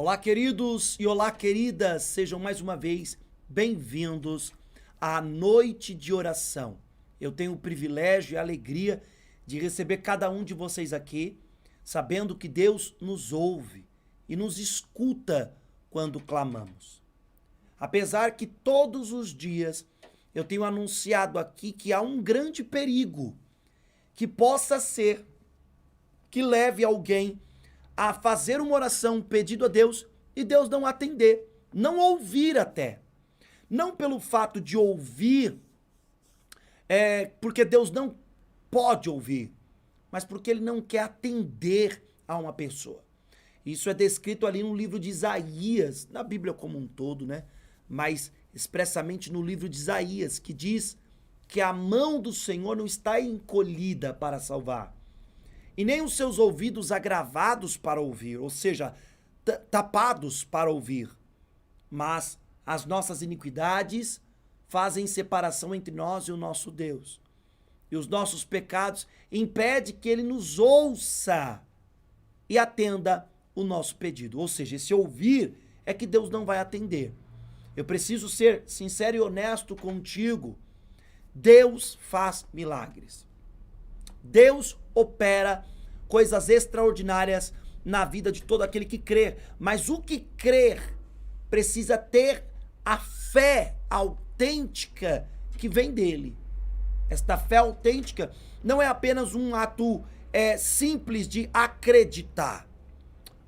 Olá, queridos e olá, queridas, sejam mais uma vez bem-vindos à noite de oração. Eu tenho o privilégio e a alegria de receber cada um de vocês aqui, sabendo que Deus nos ouve e nos escuta quando clamamos. Apesar que todos os dias eu tenho anunciado aqui que há um grande perigo que possa ser que leve alguém a fazer uma oração, um pedido a Deus, e Deus não atender, não ouvir até. Não pelo fato de ouvir, porque Deus não pode ouvir, mas porque Ele não quer atender a uma pessoa. Isso é descrito ali no livro de Isaías, na Bíblia como um todo, né? Mas expressamente no livro de Isaías, que diz que a mão do Senhor não está encolhida para salvar, e nem os seus ouvidos agravados para ouvir, ou seja, tapados para ouvir. Mas as nossas iniquidades fazem separação entre nós e o nosso Deus. E os nossos pecados impedem que Ele nos ouça e atenda o nosso pedido. Ou seja, esse ouvir é que Deus não vai atender. Eu preciso ser sincero e honesto contigo. Deus faz milagres. Deus opera coisas extraordinárias na vida de todo aquele que crê. Mas o que crer precisa ter a fé autêntica que vem dele. Esta fé autêntica não é apenas um ato simples de acreditar,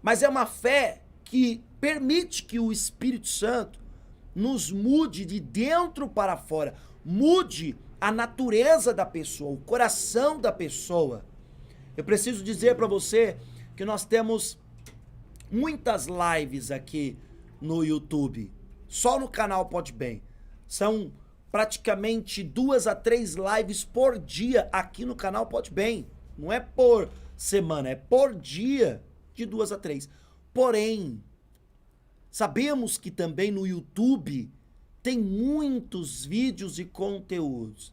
mas é uma fé que permite que o Espírito Santo nos mude de dentro para fora, mude a natureza da pessoa, o coração da pessoa. Eu preciso dizer para você que nós temos muitas lives aqui no YouTube, só no canal Pode Bem. São praticamente 2 a 3 lives por dia aqui no canal Pode Bem. Não é por semana, é por dia, de 2 a 3. Porém, sabemos que também no YouTube tem muitos vídeos e conteúdos,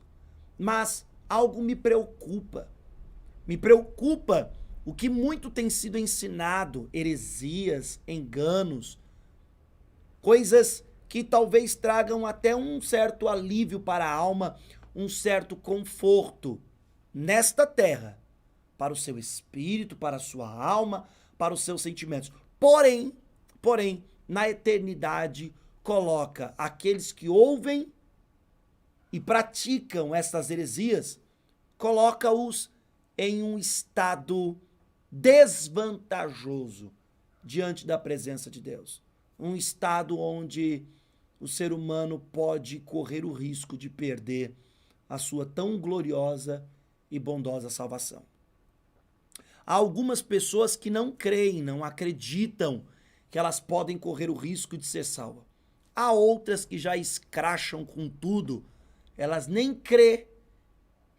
mas algo me preocupa. Me preocupa o que muito tem sido ensinado, heresias, enganos, coisas que talvez tragam até um certo alívio para a alma, um certo conforto nesta terra, para o seu espírito, para a sua alma, para os seus sentimentos. Porém, na eternidade, coloca aqueles que ouvem e praticam essas heresias, coloca-os em um estado desvantajoso diante da presença de Deus. Um estado onde o ser humano pode correr o risco de perder a sua tão gloriosa e bondosa salvação. Há algumas pessoas que não creem, não acreditam que elas podem correr o risco de ser salvas. Há outras que já escracham com tudo, elas nem crê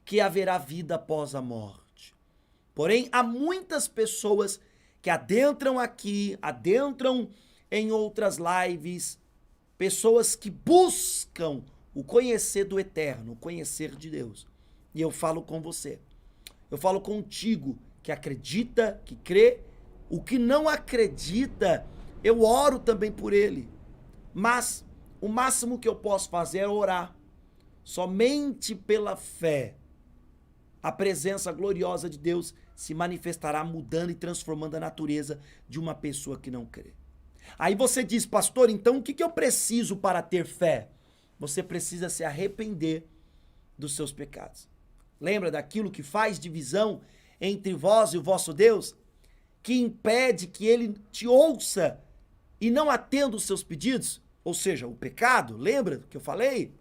que haverá vida após a morte. Porém, há muitas pessoas que adentram aqui, adentram em outras lives, pessoas que buscam o conhecer do eterno, o conhecer de Deus. E eu falo com você, eu falo contigo que acredita, que crê, o que não acredita, eu oro também por ele. Mas o máximo que eu posso fazer é orar. Somente pela fé, a presença gloriosa de Deus se manifestará mudando e transformando a natureza de uma pessoa que não crê. Aí você diz, pastor, então o que eu preciso para ter fé? Você precisa se arrepender dos seus pecados. Lembra daquilo que faz divisão entre vós e o vosso Deus? Que impede que ele te ouça e não atenda os seus pedidos? Ou seja, o pecado, lembra do que eu falei?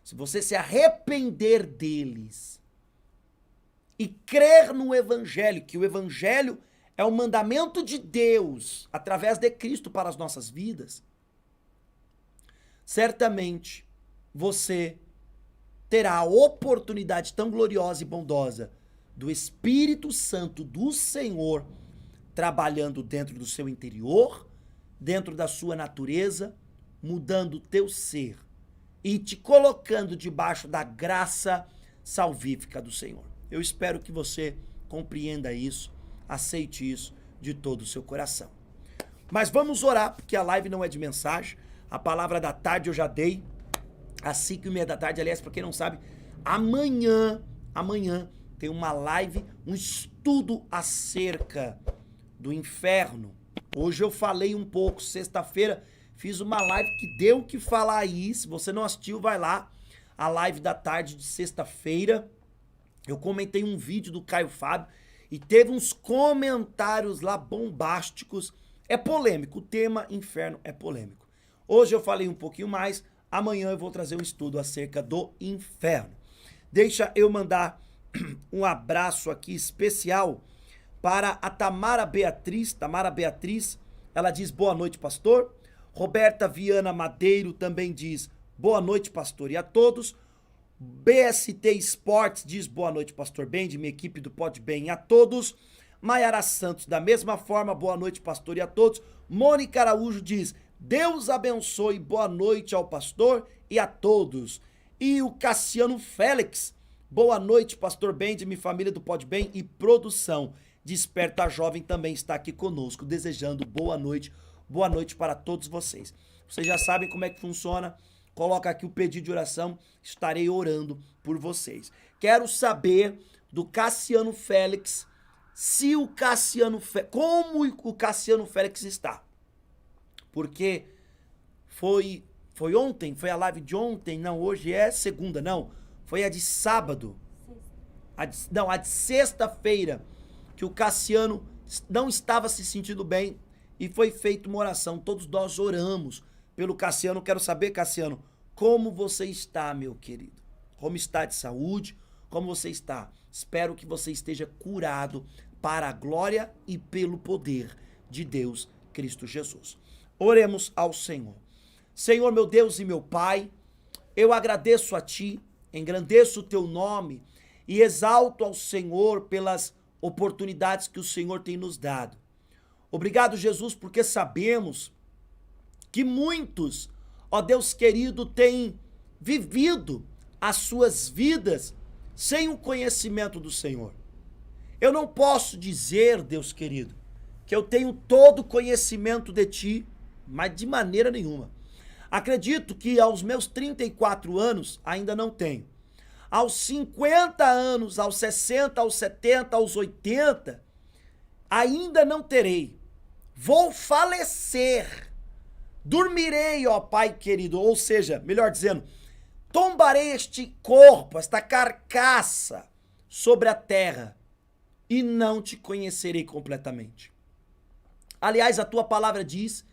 Se você se arrepender deles e crer no Evangelho, que o Evangelho é o mandamento de Deus através de Cristo para as nossas vidas, certamente você terá a oportunidade tão gloriosa e bondosa do Espírito Santo do Senhor trabalhando dentro do seu interior, dentro da sua natureza, mudando o teu ser e te colocando debaixo da graça salvífica do Senhor. Eu espero que você compreenda isso, aceite isso de todo o seu coração. Mas vamos orar, porque a live não é de mensagem. A palavra da tarde eu já dei, às 5:30 da tarde. Aliás, para quem não sabe, amanhã tem uma live, um estudo acerca do inferno. Hoje eu falei um pouco, sexta-feira fiz uma live que deu o que falar aí. Se você não assistiu, vai lá. A live da tarde de sexta-feira. Eu comentei um vídeo do Caio Fábio e teve uns comentários lá bombásticos. É polêmico, o tema inferno é polêmico. Hoje eu falei um pouquinho mais, amanhã eu vou trazer um estudo acerca do inferno. Deixa eu mandar um abraço aqui especial para a Tamara Beatriz. Tamara Beatriz, ela diz boa noite, pastor. Roberta Viana Madeiro também diz boa noite, pastor, e a todos. BST Esportes diz boa noite, pastor Bendy, minha equipe do Pode Bem, a todos. Maiara Santos, da mesma forma, boa noite, pastor, e a todos. Mônica Araújo diz, Deus abençoe, boa noite ao pastor e a todos. E o Cassiano Félix, boa noite, pastor Bendy, minha família do Pode Bem e produção. Desperta Jovem também está aqui conosco, desejando boa noite para todos vocês. Vocês já sabem como é que funciona. Coloca aqui o pedido de oração, estarei orando por vocês. Quero saber do Cassiano Félix, como o Cassiano Félix está. Porque foi ontem, foi a live de ontem, não, hoje é segunda, não, foi a de sábado. A de sexta-feira, que o Cassiano não estava se sentindo bem e foi feita uma oração. Todos nós oramos pelo Cassiano. Quero saber, Cassiano, como você está, meu querido? Como está de saúde? Como você está? Espero que você esteja curado para a glória e pelo poder de Deus, Cristo Jesus. Oremos ao Senhor. Senhor, meu Deus e meu Pai, eu agradeço a Ti, engrandeço o Teu nome e exalto ao Senhor pelas oportunidades que o Senhor tem nos dado. Obrigado, Jesus, porque sabemos que muitos, ó Deus querido, têm vivido as suas vidas sem o conhecimento do Senhor. Eu não posso dizer, Deus querido, que eu tenho todo o conhecimento de Ti, mas de maneira nenhuma. Acredito que aos meus 34 anos ainda não tenho. Aos 50 anos, aos 60, aos 70, aos 80, ainda não terei. Vou falecer. Dormirei, ó Pai querido, ou seja, melhor dizendo, tombarei este corpo, esta carcaça sobre a terra e não te conhecerei completamente. Aliás, a tua palavra diz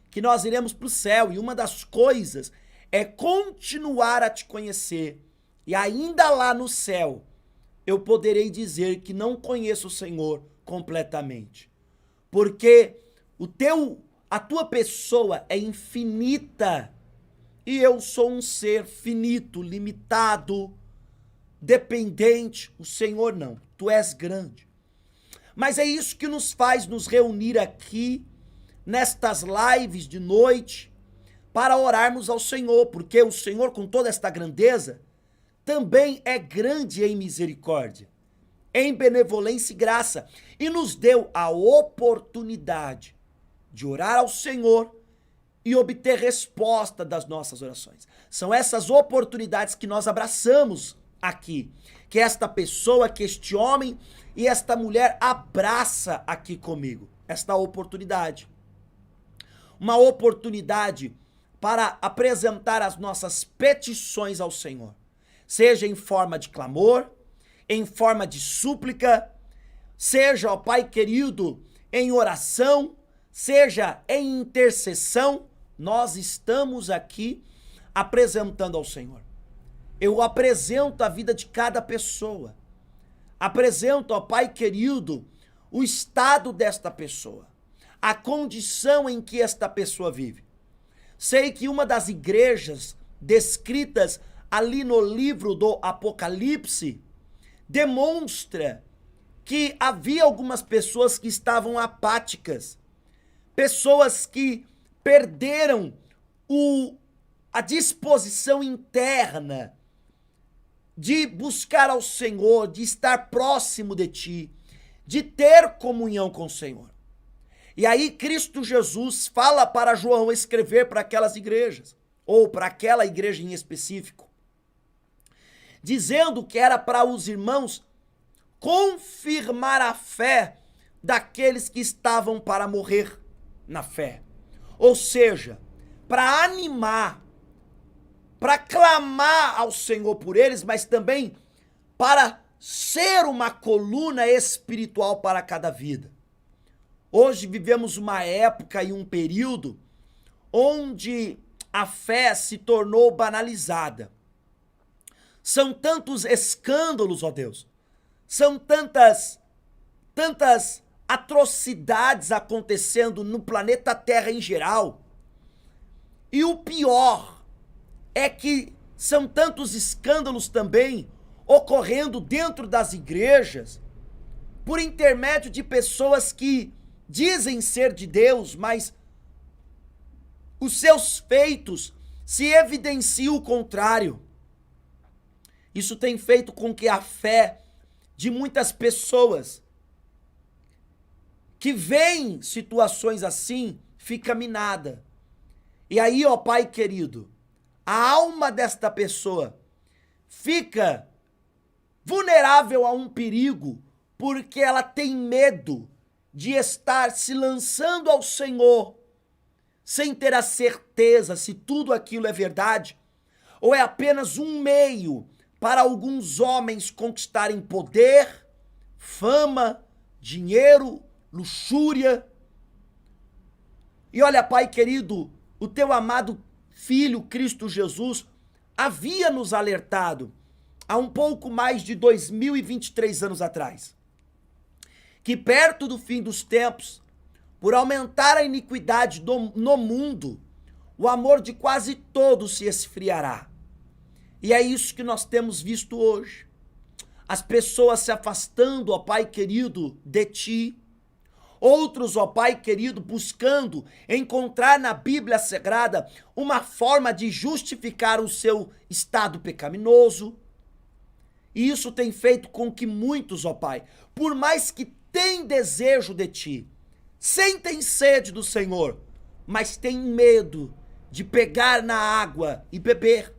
que nós iremos para o céu e uma das coisas é continuar a te conhecer e ainda lá no céu eu poderei dizer que não conheço o Senhor completamente, porque a tua pessoa é infinita e eu sou um ser finito, limitado, dependente. O Senhor não, tu és grande. Mas é isso que nos faz nos reunir aqui nestas lives de noite para orarmos ao Senhor, porque o Senhor, com toda esta grandeza, também é grande em misericórdia, em benevolência e graça, e nos deu a oportunidade de orar ao Senhor e obter resposta das nossas orações. São essas oportunidades que nós abraçamos aqui, que esta pessoa, que este homem e esta mulher abraça aqui comigo, esta oportunidade. Uma oportunidade para apresentar as nossas petições ao Senhor, seja em forma de clamor, em forma de súplica, seja, ó Pai querido, em oração, seja em intercessão, nós estamos aqui apresentando ao Senhor. Eu apresento a vida de cada pessoa, apresento, ó Pai querido, o estado desta pessoa, a condição em que esta pessoa vive. Sei que uma das igrejas descritas ali no livro do Apocalipse demonstra que havia algumas pessoas que estavam apáticas, pessoas que perderam a disposição interna de buscar ao Senhor, de estar próximo de Ti, de ter comunhão com o Senhor. E aí Cristo Jesus fala para João escrever para aquelas igrejas, ou para aquela igreja em específico, dizendo que era para os irmãos confirmar a fé daqueles que estavam para morrer na fé. Ou seja, para animar, para clamar ao Senhor por eles, mas também para ser uma coluna espiritual para cada vida. Hoje vivemos uma época e um período onde a fé se tornou banalizada. São tantos escândalos, ó Deus, são tantas atrocidades acontecendo no planeta Terra em geral. E o pior é que são tantos escândalos também ocorrendo dentro das igrejas, por intermédio de pessoas que dizem ser de Deus, mas os seus feitos se evidenciam o contrário. Isso tem feito com que a fé de muitas pessoas que veem situações assim fica minada. E aí, ó Pai querido, a alma desta pessoa fica vulnerável a um perigo porque ela tem medo de estar se lançando ao Senhor sem ter a certeza se tudo aquilo é verdade ou é apenas um meio para alguns homens conquistarem poder, fama, dinheiro, luxúria. E olha, Pai querido, o teu amado Filho Cristo Jesus havia nos alertado há um pouco mais de 2023 anos atrás, que perto do fim dos tempos, por aumentar a iniquidade no mundo, o amor de quase todos se esfriará. E é isso que nós temos visto hoje. As pessoas se afastando, ó Pai querido, de ti. Outros, ó Pai querido, buscando encontrar na Bíblia Sagrada uma forma de justificar o seu estado pecaminoso. E isso tem feito com que muitos, ó Pai, por mais que têm desejo de ti, sentem sede do Senhor, mas têm medo de pegar na água e beber,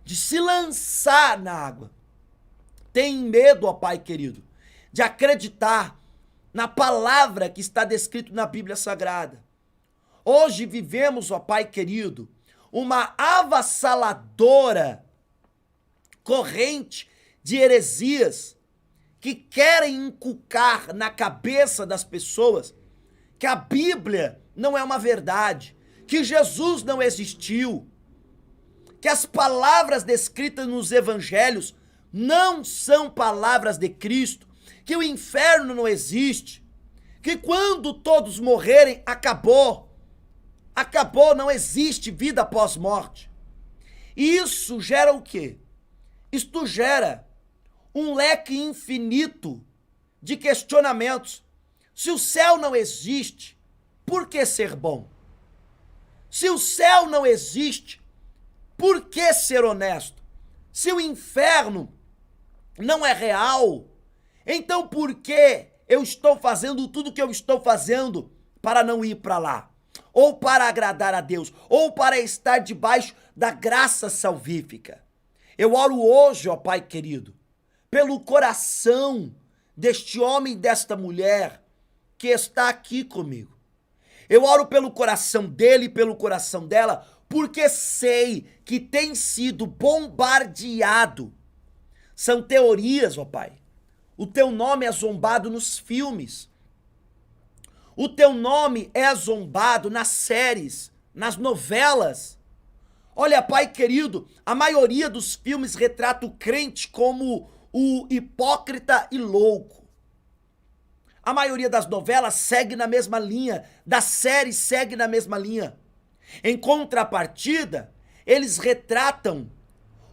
de se lançar na água. Têm medo, ó Pai querido, de acreditar na palavra que está descrito na Bíblia Sagrada. Hoje vivemos, ó Pai querido, uma avassaladora corrente de heresias que querem inculcar na cabeça das pessoas que a Bíblia não é uma verdade, que Jesus não existiu, que as palavras descritas nos evangelhos não são palavras de Cristo, que o inferno não existe, que quando todos morrerem, acabou, não existe vida após morte. E isso gera o quê? Isto gera um leque infinito de questionamentos. Se o céu não existe, por que ser bom? Se o céu não existe, por que ser honesto? Se o inferno não é real, então por que eu estou fazendo tudo o que eu estou fazendo para não ir para lá? Ou para agradar a Deus, ou para estar debaixo da graça salvífica. Eu oro hoje, ó Pai querido, pelo coração deste homem e desta mulher que está aqui comigo. Eu oro pelo coração dele e pelo coração dela, porque sei que tem sido bombardeado. São teorias, ó Pai. O teu nome é zombado nos filmes. O teu nome é zombado nas séries, nas novelas. Olha, Pai querido, a maioria dos filmes retrata o crente como o hipócrita e louco. A maioria das novelas segue na mesma linha, das séries segue na mesma linha. Em contrapartida, eles retratam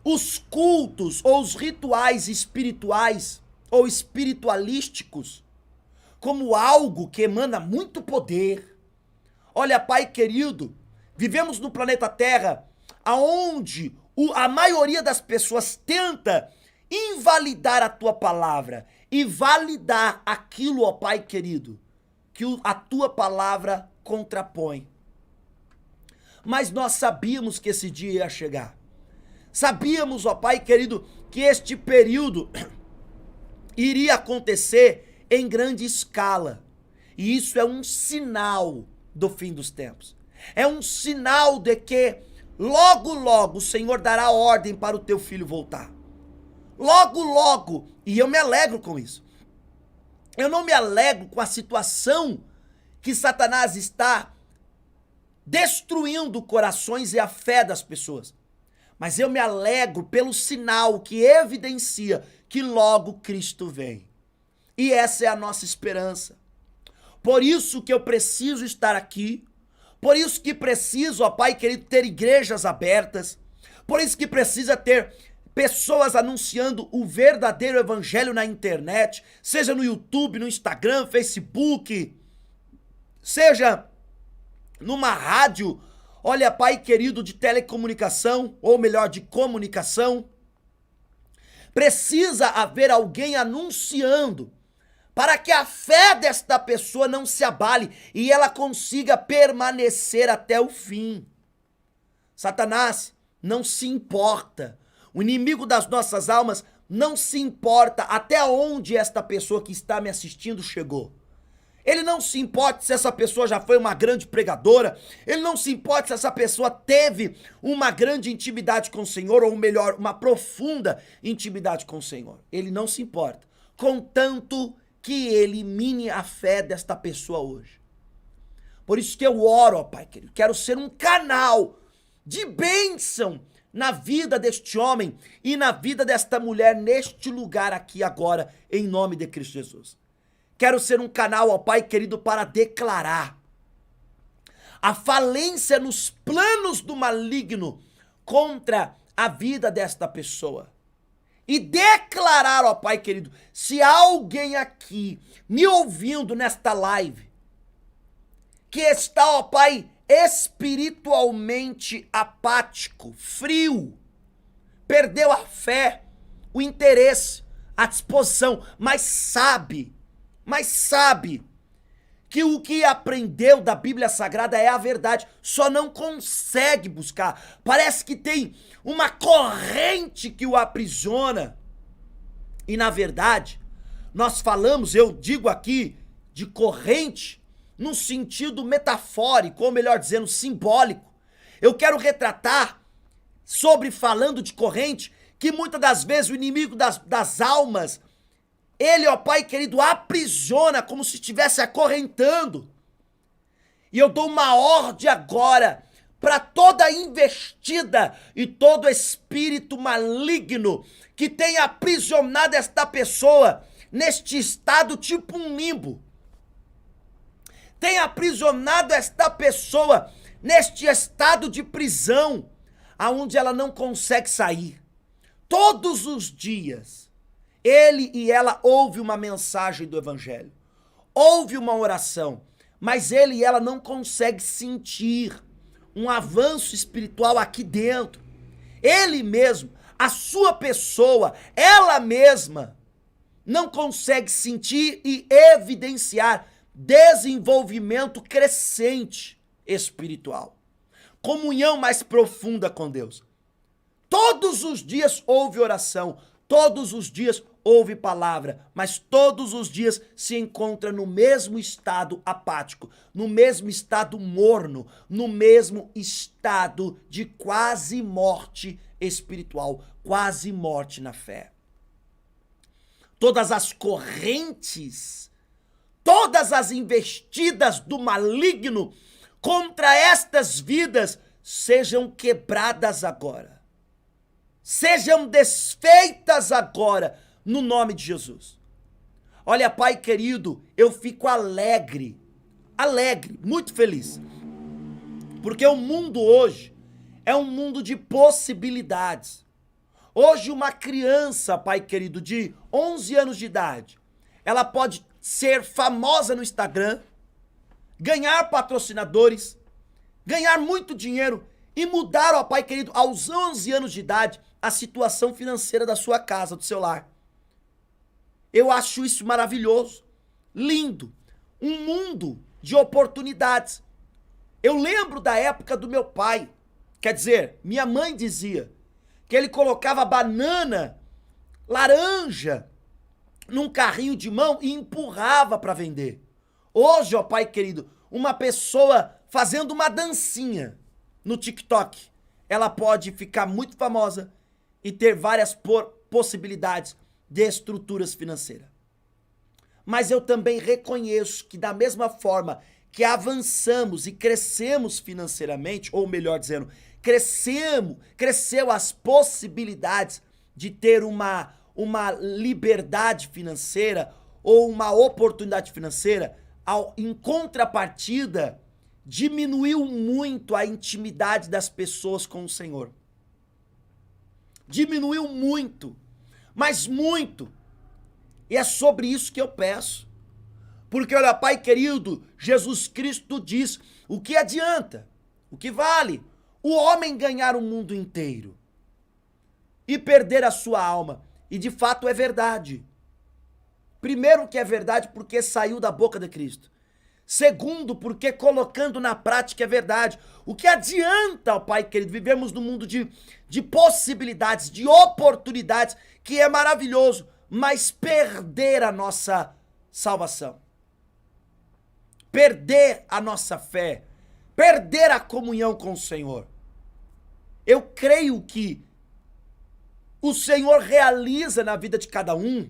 os cultos ou os rituais espirituais ou espiritualísticos como algo que emana muito poder. Olha, Pai querido, vivemos no planeta Terra aonde a maioria das pessoas tenta invalidar a tua palavra e validar aquilo, ó Pai querido, que a tua palavra contrapõe. Mas nós sabíamos que esse dia ia chegar. Sabíamos, ó Pai querido, que este período iria acontecer em grande escala. E isso é um sinal do fim dos tempos. É um sinal de que logo, logo o Senhor dará ordem para o teu filho voltar. Logo, logo. E eu me alegro com isso. Eu não me alegro com a situação que Satanás está destruindo corações e a fé das pessoas. Mas eu me alegro pelo sinal que evidencia que logo Cristo vem. E essa é a nossa esperança. Por isso que eu preciso estar aqui. Por isso que preciso, ó Pai querido, ter igrejas abertas. Por isso que precisa ter pessoas anunciando o verdadeiro evangelho na internet, seja no YouTube, no Instagram, Facebook, seja numa rádio, olha, Pai querido, de telecomunicação, ou melhor, de comunicação. Precisa haver alguém anunciando para que a fé desta pessoa não se abale e ela consiga permanecer até o fim. Satanás não se importa. O inimigo das nossas almas não se importa até onde esta pessoa que está me assistindo chegou. Ele não se importa se essa pessoa já foi uma grande pregadora, ele não se importa se essa pessoa teve uma grande intimidade com o Senhor, ou melhor, uma profunda intimidade com o Senhor. Ele não se importa, contanto que ele mine a fé desta pessoa hoje. Por isso que eu oro, ó Pai querido, quero ser um canal de bênção na vida deste homem e na vida desta mulher neste lugar aqui agora, em nome de Cristo Jesus. Quero ser um canal, ó Pai querido, para declarar a falência nos planos do maligno contra a vida desta pessoa. E declarar, ó Pai querido, se há alguém aqui me ouvindo nesta live, que está, ó Pai, espiritualmente apático, frio, perdeu a fé, o interesse, a disposição, mas sabe que o que aprendeu da Bíblia Sagrada é a verdade, só não consegue buscar. Parece que tem uma corrente que o aprisiona. E na verdade, nós falamos, eu digo aqui, de corrente no sentido metafórico, ou melhor dizendo, simbólico. Eu quero retratar falando de corrente, que muitas das vezes o inimigo das almas, ele, ó Pai querido, aprisiona como se estivesse acorrentando. E eu dou uma ordem agora para toda investida e todo espírito maligno que tenha aprisionado esta pessoa neste estado tipo um limbo. Tenha aprisionado esta pessoa neste estado de prisão, aonde ela não consegue sair. Todos os dias, ele e ela ouve uma mensagem do evangelho, ouve uma oração, mas ele e ela não conseguem sentir um avanço espiritual aqui dentro. Ele mesmo, a sua pessoa, ela mesma, não consegue sentir e evidenciar desenvolvimento crescente espiritual, comunhão mais profunda com Deus. Todos os dias houve oração, todos os dias houve palavra, mas todos os dias se encontra no mesmo estado apático, no mesmo estado morno, no mesmo estado de quase morte espiritual, quase morte na fé. Todas as correntes, todas as investidas do maligno contra estas vidas sejam quebradas agora. Sejam desfeitas agora, no nome de Jesus. Olha, Pai querido, eu fico alegre, muito feliz. Porque o mundo hoje é um mundo de possibilidades. Hoje uma criança, Pai querido, de 11 anos de idade, ela pode ser famosa no Instagram, ganhar patrocinadores, ganhar muito dinheiro e mudar, ó Pai querido, aos 11 anos de idade, a situação financeira da sua casa, do seu lar. Eu acho isso maravilhoso, lindo. um mundo de oportunidades. Eu lembro da época do meu pai, quer dizer, minha mãe dizia que ele colocava banana, laranja, num carrinho de mão e empurrava para vender. Hoje, ó pai querido, uma pessoa fazendo uma dancinha no TikTok, ela pode ficar muito famosa e ter várias possibilidades de estruturas financeiras. Mas eu também reconheço que da mesma forma que avançamos e crescemos financeiramente, ou melhor dizendo, cresceu as possibilidades de ter uma liberdade financeira ou uma oportunidade financeira, em contrapartida, diminuiu muito a intimidade das pessoas com o Senhor. Diminuiu muito, mas muito. E é sobre isso que eu peço. Porque, olha, Pai querido, Jesus Cristo diz, o que adianta? O que vale? O homem ganhar o mundo inteiro e perder a sua alma. E de fato é verdade. Primeiro que é verdade porque saiu da boca de Cristo. Segundo, porque colocando na prática é verdade. O que adianta, ó Pai querido, vivemos num mundo de possibilidades, de oportunidades, que é maravilhoso, mas perder a nossa salvação, perder a nossa fé, perder a comunhão com o Senhor. Eu creio que o Senhor realiza na vida de cada um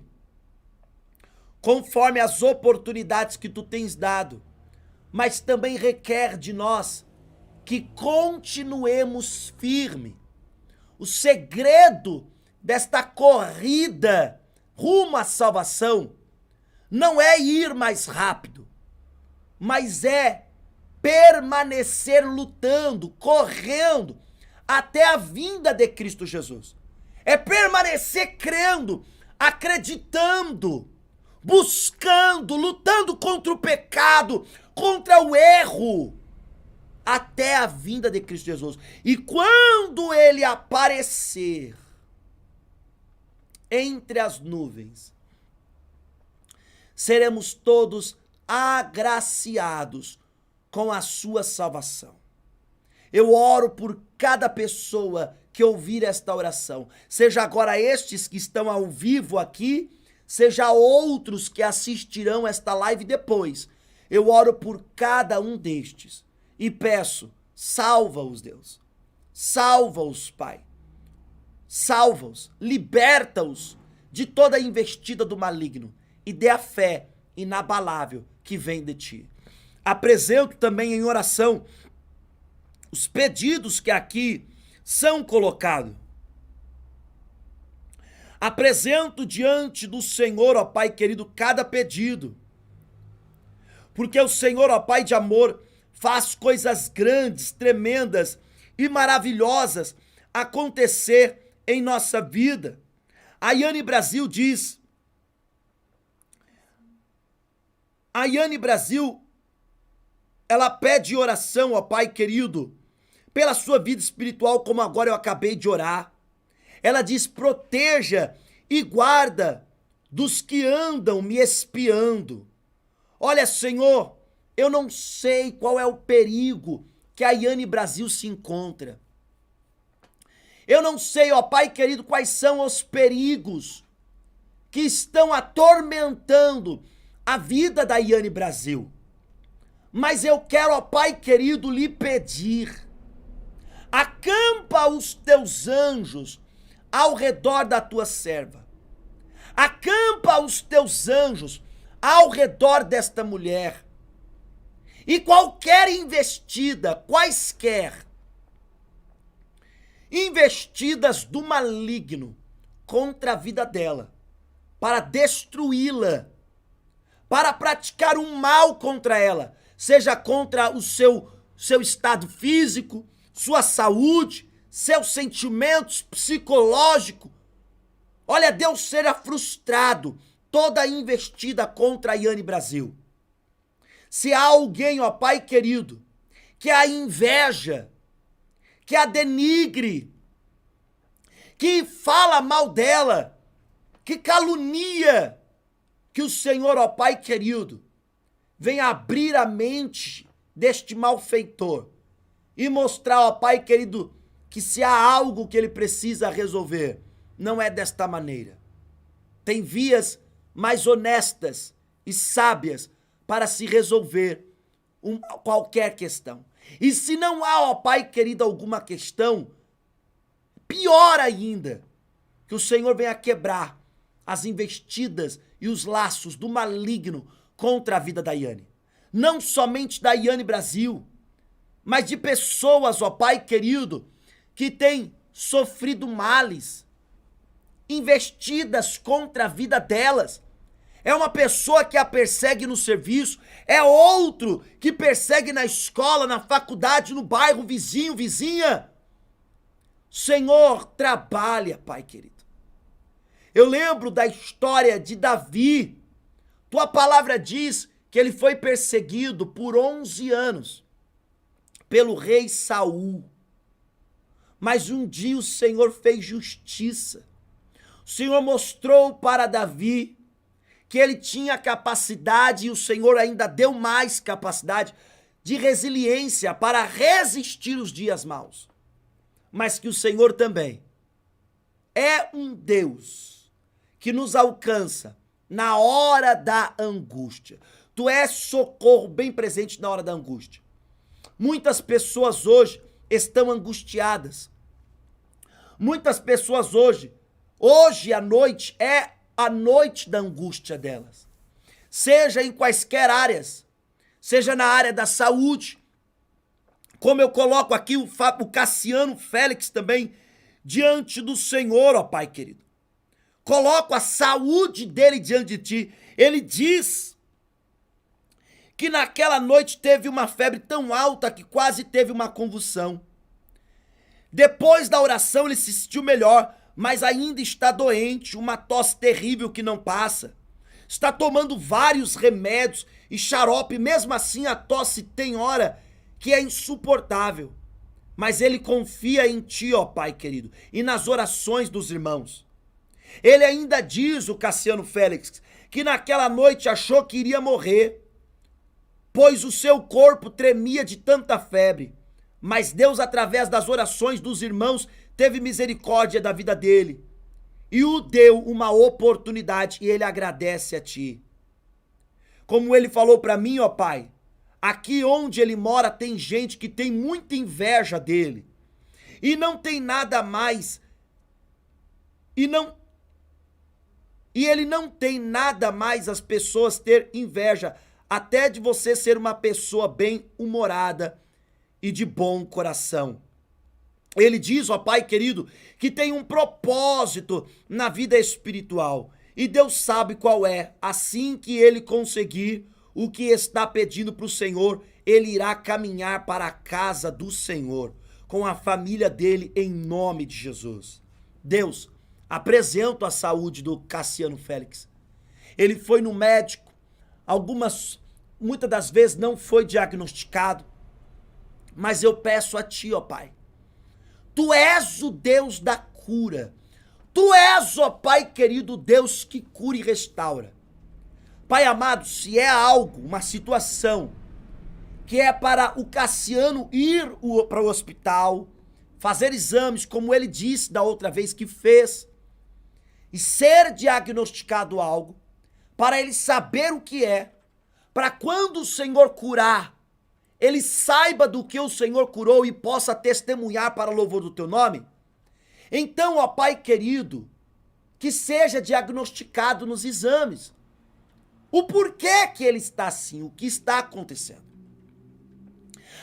conforme as oportunidades que tu tens dado, mas também requer de nós que continuemos firme. O segredo desta corrida rumo à salvação não é ir mais rápido, mas é permanecer lutando, correndo até a vinda de Cristo Jesus. É permanecer crendo, acreditando, buscando, lutando contra o pecado, contra o erro, até a vinda de Cristo Jesus. E quando ele aparecer entre as nuvens, seremos todos agraciados com a sua salvação. Eu oro por cada pessoa que ouvir esta oração, seja agora estes que estão ao vivo aqui, seja outros que assistirão esta live depois. Eu oro por cada um destes e peço, salva-os, Deus. Salva-os, Pai. Salva-os, liberta-os de toda a investida do maligno e dê a fé inabalável que vem de ti. Apresento também em oração os pedidos que aqui são colocados. Apresento diante do Senhor, ó Pai querido, cada pedido. Porque o Senhor, ó Pai de amor, faz coisas grandes, tremendas e maravilhosas acontecer em nossa vida. A Yane Brasil diz, a Yane Brasil, ela pede oração, ó Pai querido, pela sua vida espiritual, como agora eu acabei de orar. Ela diz, proteja e guarda dos que andam me espiando. Olha, Senhor, eu não sei qual é o perigo que a Yane Brasil se encontra. Eu não sei, ó Pai querido, quais são os perigos que estão atormentando a vida da Yane Brasil. Mas eu quero, ó Pai querido, lhe pedir, acampa os teus anjos ao redor da tua serva. Acampa os teus anjos ao redor desta mulher. E qualquer investida, quaisquer investidas do maligno contra a vida dela, para destruí-la, para praticar um mal contra ela, seja contra o seu estado físico, sua saúde, seus sentimentos psicológicos. Olha, Deus será frustrado toda a investida contra a Yane Brasil. Se há alguém, ó Pai querido, que a inveja, que a denigre, que fala mal dela, que calunia, que o Senhor, ó Pai querido, venha abrir a mente deste malfeitor e mostrar, ó Pai querido, que se há algo que ele precisa resolver, não é desta maneira. Tem vias mais honestas e sábias para se resolver qualquer questão. E se não há, ó Pai querido, alguma questão, pior ainda, que o Senhor venha quebrar as investidas e os laços do maligno contra a vida da Yane. Não somente da Yane Brasil, mas de pessoas, ó Pai querido, que têm sofrido males, investidas contra a vida delas. É uma pessoa que a persegue no serviço, é outro que persegue na escola, na faculdade, no bairro, vizinho, vizinha. Senhor, trabalha, Pai querido. Eu lembro da história de Davi. Tua palavra diz que ele foi perseguido por 11 anos pelo rei Saul. Mas um dia o Senhor fez justiça. O Senhor mostrou para Davi que ele tinha capacidade, e o Senhor ainda deu mais capacidade de resiliência para resistir os dias maus. Mas que o Senhor também é um Deus que nos alcança na hora da angústia. Tu és socorro bem presente na hora da angústia. Muitas pessoas hoje estão angustiadas. Muitas pessoas hoje à noite é a noite da angústia delas. Seja em quaisquer áreas, seja na área da saúde, como eu coloco aqui o Cassiano Félix também diante do Senhor, ó Pai querido. Coloco a saúde dele diante de ti. Ele diz que naquela noite teve uma febre tão alta que quase teve uma convulsão. Depois da oração ele se sentiu melhor, mas ainda está doente, uma tosse terrível que não passa. Está tomando vários remédios e xarope, mesmo assim a tosse tem hora que é insuportável. Mas ele confia em ti, ó Pai querido, e nas orações dos irmãos. Ele ainda diz, o Cassiano Félix, que naquela noite achou que iria morrer, pois o seu corpo tremia de tanta febre. Mas Deus, através das orações dos irmãos, teve misericórdia da vida dele e o deu uma oportunidade, e ele agradece a ti. Como ele falou para mim, ó Pai, aqui onde ele mora tem gente que tem muita inveja dele e não tem nada mais, e ele não tem nada mais as pessoas ter inveja, até de você ser uma pessoa bem-humorada e de bom coração. Ele diz, ó Pai querido, que tem um propósito na vida espiritual, e Deus sabe qual é. Assim que ele conseguir o que está pedindo para o Senhor, ele irá caminhar para a casa do Senhor, com a família dele, em nome de Jesus. Deus, apresento a saúde do Cassiano Félix. Ele foi no médico, muitas das vezes não foi diagnosticado, mas eu peço a ti, ó Pai, tu és o Deus da cura, tu és, ó Pai querido, Deus que cura e restaura. Pai amado, se é algo, uma situação, que é para o Cassiano ir para o hospital, fazer exames, como ele disse da outra vez que fez, e ser diagnosticado algo, para ele saber o que é, para quando o Senhor curar, ele saiba do que o Senhor curou e possa testemunhar para o louvor do teu nome. Então, ó Pai querido, que seja diagnosticado nos exames o porquê que ele está assim, o que está acontecendo.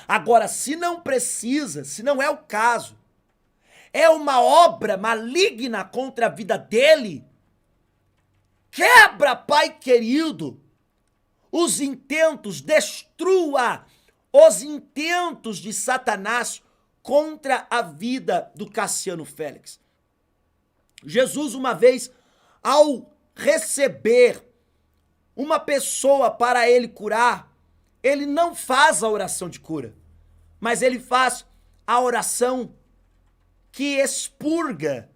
Agora, se não precisa, se não é o caso, é uma obra maligna contra a vida dele, quebra, Pai querido, os intentos, destrua os intentos de Satanás contra a vida do Cassiano Félix. Jesus, uma vez, ao receber uma pessoa para ele curar, ele não faz a oração de cura, mas ele faz a oração que expurga,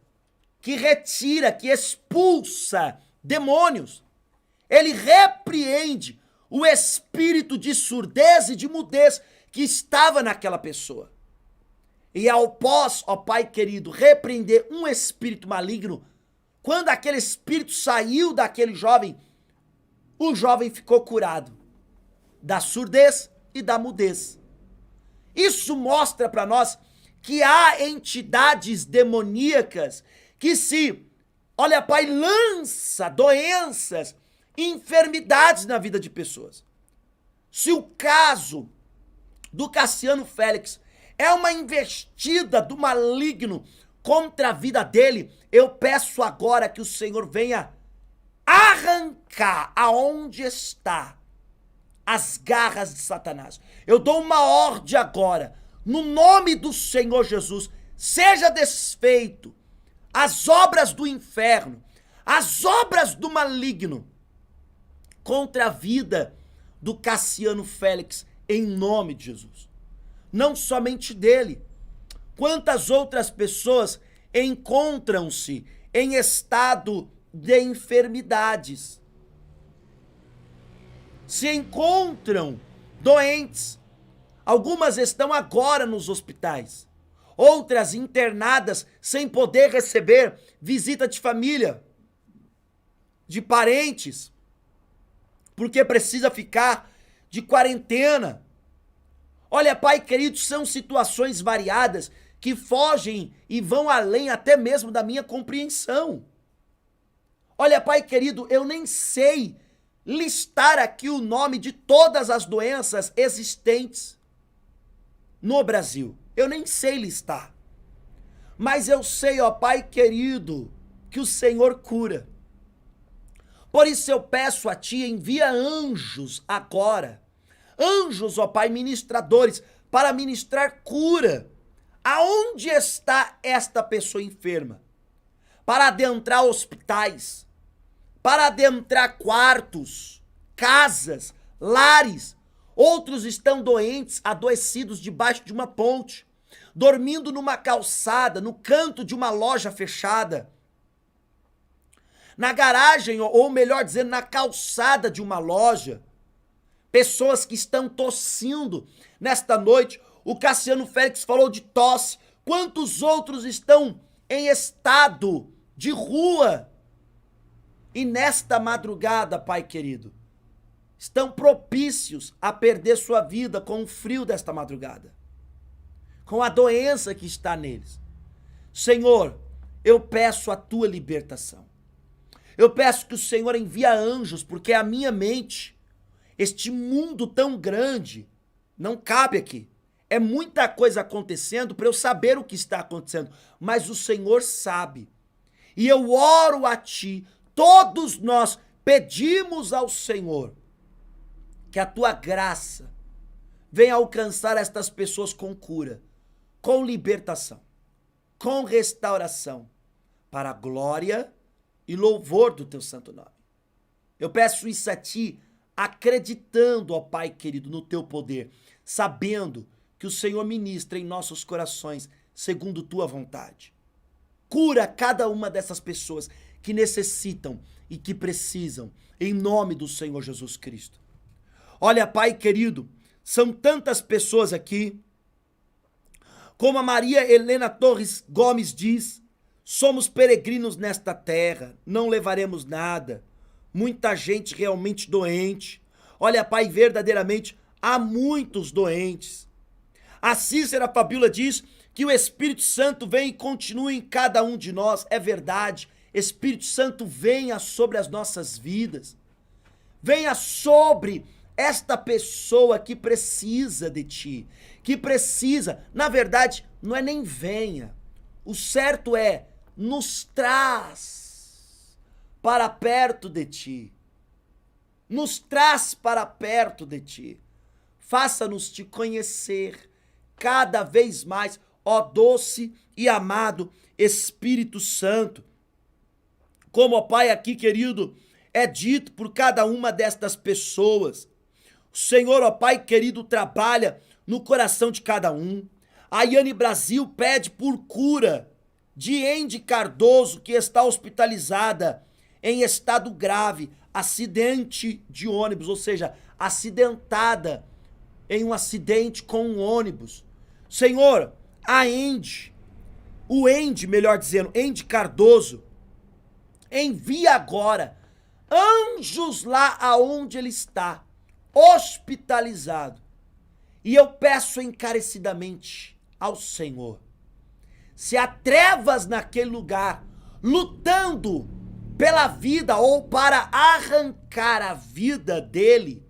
que retira, que expulsa demônios. Ele repreende o espírito de surdez e de mudez que estava naquela pessoa. E após, ó Pai querido, repreender um espírito maligno, quando aquele espírito saiu daquele jovem, o jovem ficou curado da surdez e da mudez. Isso mostra para nós que há entidades demoníacas que olha, Pai, lança doenças, enfermidades na vida de pessoas. Se o caso do Cassiano Félix é uma investida do maligno contra a vida dele, eu peço agora que o Senhor venha arrancar aonde está as garras de Satanás. Eu dou uma ordem agora, no nome do Senhor Jesus, seja desfeito as obras do inferno, as obras do maligno contra a vida do Cassiano Félix, em nome de Jesus. Não somente dele, quantas outras pessoas encontram-se em estado de enfermidades, se encontram doentes. Algumas estão agora nos hospitais, outras internadas sem poder receber visita de família, de parentes, porque precisa ficar de quarentena. Olha, Pai querido, são situações variadas que fogem e vão além até mesmo da minha compreensão. Olha, Pai querido, eu nem sei listar aqui o nome de todas as doenças existentes no Brasil. Eu nem sei listar. Mas eu sei, ó Pai querido, que o Senhor cura. Por isso eu peço a Ti, envia anjos agora. Anjos, ó Pai, ministradores, para ministrar cura. Aonde está esta pessoa enferma? Para adentrar hospitais, para adentrar quartos, casas, lares. Outros estão doentes, adoecidos debaixo de uma ponte, dormindo numa calçada, no canto de uma loja fechada, na garagem, ou melhor dizendo, na calçada de uma loja. Pessoas que estão tossindo nesta noite. O Cassiano Félix falou de tosse. Quantos outros estão em estado de rua? E nesta madrugada, Pai querido, estão propícios a perder sua vida com o frio desta madrugada, com a doença que está neles. Senhor, eu peço a Tua libertação. Eu peço que o Senhor envie anjos, porque a minha mente, este mundo tão grande, não cabe aqui. É muita coisa acontecendo para eu saber o que está acontecendo, mas o Senhor sabe. E eu oro a Ti, todos nós pedimos ao Senhor que a Tua graça venha alcançar estas pessoas com cura, com libertação, com restauração, para a glória e louvor do Teu santo nome. Eu peço isso a Ti, acreditando, ó Pai querido, no Teu poder, sabendo que o Senhor ministra em nossos corações, segundo Tua vontade. Cura cada uma dessas pessoas que necessitam e que precisam, em nome do Senhor Jesus Cristo. Olha, Pai querido, são tantas pessoas aqui, como a Maria Helena Torres Gomes diz, somos peregrinos nesta terra, não levaremos nada. Muita gente realmente doente. Olha, Pai, verdadeiramente há muitos doentes. A Cícera Fabíola diz que o Espírito Santo vem e continua em cada um de nós. É verdade, Espírito Santo venha sobre as nossas vidas. Venha sobre esta pessoa que precisa de Ti, que precisa, na verdade, não é nem venha. O certo é, nos traz para perto de Ti. Nos traz para perto de Ti. Faça-nos Te conhecer cada vez mais, ó doce e amado Espírito Santo. Como, ó Pai, aqui, querido, é dito por cada uma destas pessoas. O Senhor, ó Pai querido, trabalha no coração de cada um. A Yane Brasil pede por cura de Andy Cardoso, que está hospitalizada em estado grave, acidente de ônibus, ou seja, acidentada em um acidente com um ônibus. Senhor, o Andy, melhor dizendo, Andy Cardoso, envia agora anjos lá aonde ele está, hospitalizado. E eu peço encarecidamente ao Senhor, se há trevas naquele lugar, lutando pela vida ou para arrancar a vida dele,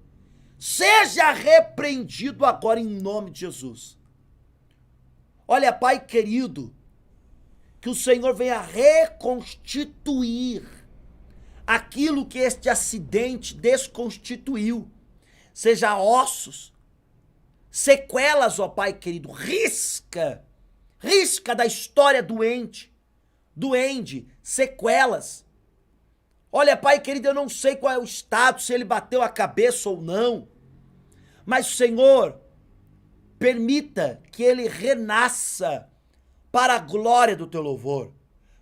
seja repreendido agora em nome de Jesus. Olha, Pai querido, que o Senhor venha reconstituir aquilo que este acidente desconstituiu, seja ossos, sequelas, ó Pai querido, risca da história doente, sequelas. Olha, Pai querido, eu não sei qual é o estado, se ele bateu a cabeça ou não, mas Senhor, permita que ele renasça para a glória do teu louvor.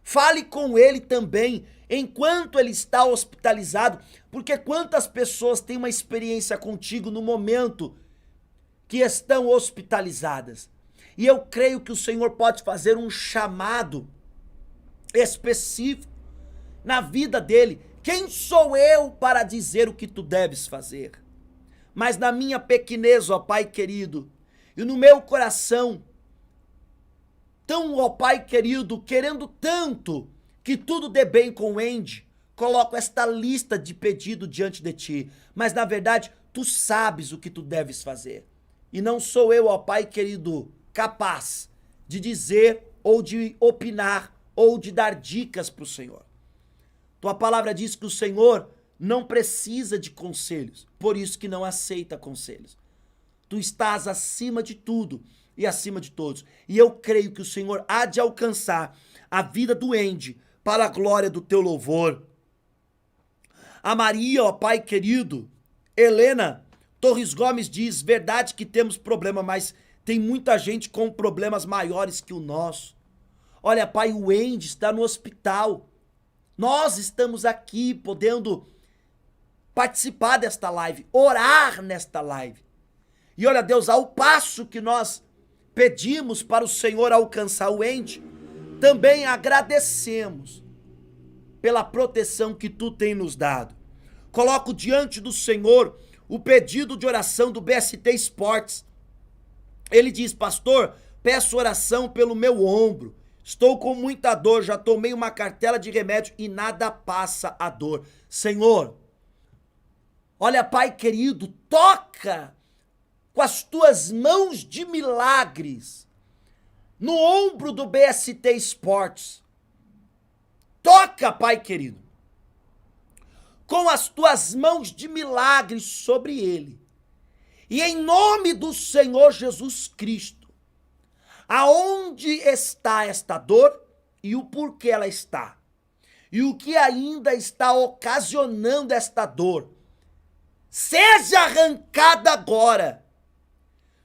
Fale com ele também, enquanto ele está hospitalizado, porque quantas pessoas têm uma experiência contigo no momento que estão hospitalizadas. E eu creio que o Senhor pode fazer um chamado específico na vida dele. Quem sou eu para dizer o que tu deves fazer? Mas na minha pequenez, ó Pai querido, e no meu coração, tão, ó Pai querido, querendo tanto que tudo dê bem com o Andy, coloco esta lista de pedido diante de ti. Mas na verdade, tu sabes o que tu deves fazer. E não sou eu, ó Pai querido, capaz de dizer ou de opinar ou de dar dicas para o Senhor. Tua palavra diz que o Senhor não precisa de conselhos, por isso que não aceita conselhos. Tu estás acima de tudo e acima de todos. E eu creio que o Senhor há de alcançar a vida do Andy para a glória do teu louvor. A Maria, ó Pai querido, Helena Torres Gomes diz, verdade que temos problema, mas tem muita gente com problemas maiores que o nosso. Olha, Pai, o Andy está no hospital. Nós estamos aqui podendo participar desta live, orar nesta live. E olha, Deus, ao passo que nós pedimos para o Senhor alcançar o Andy, também agradecemos pela proteção que tu tem nos dado. Coloco diante do Senhor o pedido de oração do BST Esportes. Ele diz, pastor, peço oração pelo meu ombro. Estou com muita dor, já tomei uma cartela de remédio e nada passa a dor. Senhor, olha, Pai querido, toca com as tuas mãos de milagres no ombro do BST Esportes. Toca, Pai querido, com as tuas mãos de milagres sobre ele. E em nome do Senhor Jesus Cristo, aonde está esta dor e o porquê ela está, e o que ainda está ocasionando esta dor, seja arrancada agora,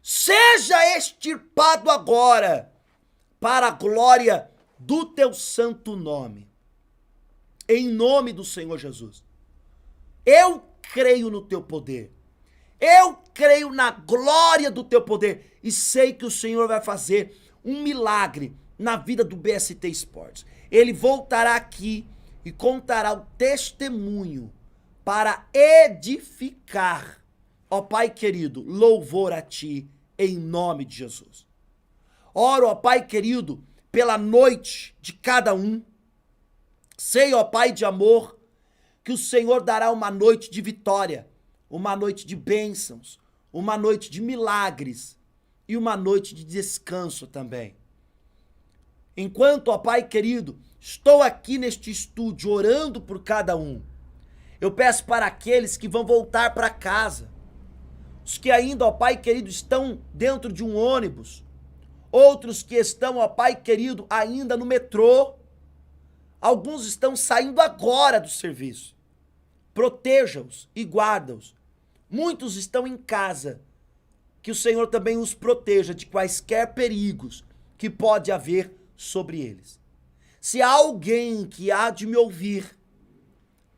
seja extirpado agora, para a glória do teu santo nome, em nome do Senhor Jesus. Eu creio no teu poder, eu creio na glória do teu poder e sei que o Senhor vai fazer um milagre na vida do BST Esportes. Ele voltará aqui e contará o testemunho para edificar, ó Pai querido, louvor a ti em nome de Jesus. Oro, ó Pai querido, pela noite de cada um. Sei, ó Pai de amor, que o Senhor dará uma noite de vitória, uma noite de bênçãos, uma noite de milagres e uma noite de descanso também. Enquanto, ó Pai querido, estou aqui neste estúdio orando por cada um, eu peço para aqueles que vão voltar para casa, os que ainda, ó Pai querido, estão dentro de um ônibus, outros que estão, ó Pai querido, ainda no metrô, alguns estão saindo agora do serviço. Proteja-os e guarda-os. Muitos estão em casa. Que o Senhor também os proteja de quaisquer perigos que pode haver sobre eles. Se há alguém que há de me ouvir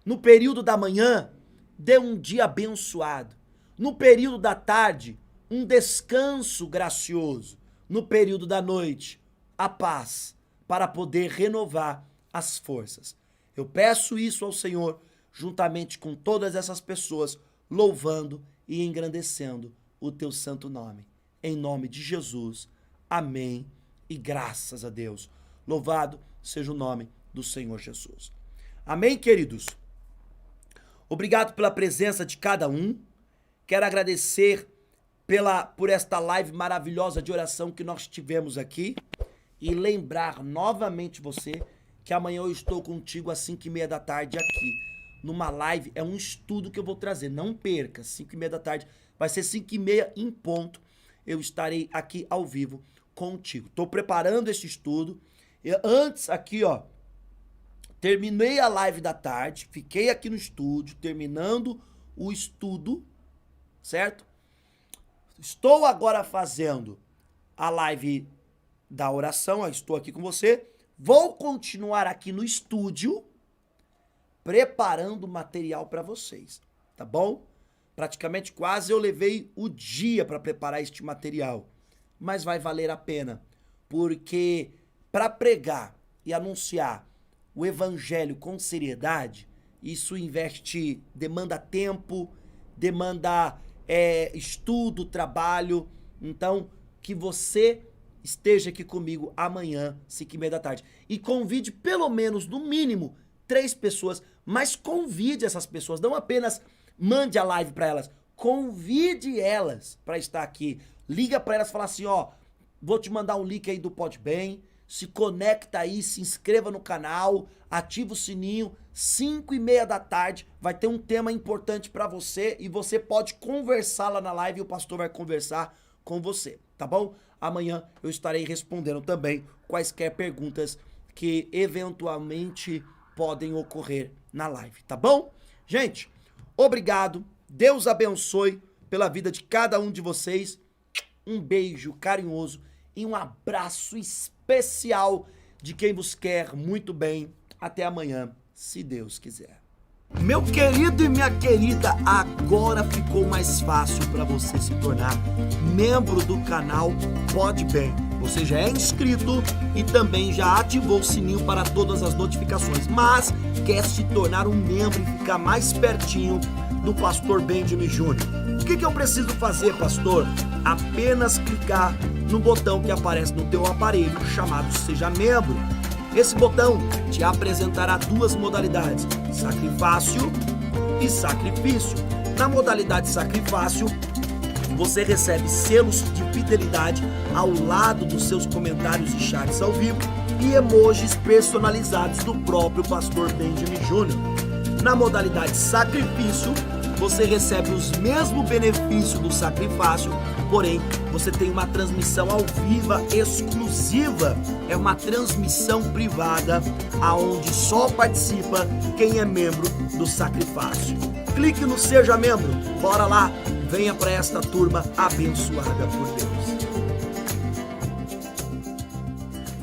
no período da manhã, dê um dia abençoado. No período da tarde, um descanso gracioso. No período da noite, a paz, para poder renovar as forças. Eu peço isso ao Senhor, juntamente com todas essas pessoas, louvando e engrandecendo o teu santo nome. Em nome de Jesus. Amém. E graças a Deus. Louvado seja o nome do Senhor Jesus. Amém, queridos? Obrigado pela presença de cada um. Quero agradecer por esta live maravilhosa de oração que nós tivemos aqui. E lembrar novamente você que amanhã eu estou contigo às 5h30 da tarde aqui. Numa live, é um estudo que eu vou trazer. Não perca, 5h30 da tarde. Vai ser 5h30 em ponto. Eu estarei aqui ao vivo contigo. Estou preparando esse estudo. Antes aqui, ó, terminei a live da tarde, fiquei aqui no estúdio, terminando o estudo, certo? Estou agora fazendo a live da oração, estou aqui com você. Vou continuar aqui no estúdio, preparando material para vocês, tá bom? Praticamente quase eu levei o dia para preparar este material, mas vai valer a pena, porque para pregar e anunciar o evangelho com seriedade, isso demanda tempo, demanda estudo, trabalho. Então, que você esteja aqui comigo amanhã, 5h30 da tarde. E convide pelo menos, no mínimo, 3 pessoas, mas convide essas pessoas, não apenas mande a live para elas, convide elas para estar aqui. Liga para elas e fala assim, ó, vou te mandar um link aí do Podbem, se conecta aí, se inscreva no canal, ativa o sininho, 5h30 da tarde, vai ter um tema importante para você e você pode conversar lá na live e o pastor vai conversar com você, tá bom? Amanhã eu estarei respondendo também quaisquer perguntas que eventualmente podem ocorrer na live, tá bom? Gente, obrigado, Deus abençoe pela vida de cada um de vocês, um beijo carinhoso e um abraço especial de quem vos quer muito bem. Até amanhã, se Deus quiser. Meu querido e minha querida, agora ficou mais fácil para você se tornar membro do canal Podbem. Você já é inscrito e também já ativou o sininho para todas as notificações, mas quer se tornar um membro e ficar mais pertinho do pastor Benjamin Júnior. O que eu preciso fazer, pastor? Apenas clicar no botão que aparece no teu aparelho chamado Seja Membro. Esse botão te apresentará 2 modalidades, sacrifício e sacrifício. Na modalidade sacrifício, você recebe selos de fidelidade ao lado dos seus comentários e chats ao vivo e emojis personalizados do próprio pastor Benjamin Júnior. Na modalidade sacrifício, você recebe os mesmos benefícios do sacrifício, porém, você tem uma transmissão ao vivo exclusiva. É uma transmissão privada, aonde só participa quem é membro do sacrifício. Clique no Seja Membro. Bora lá, venha para esta turma abençoada por Deus.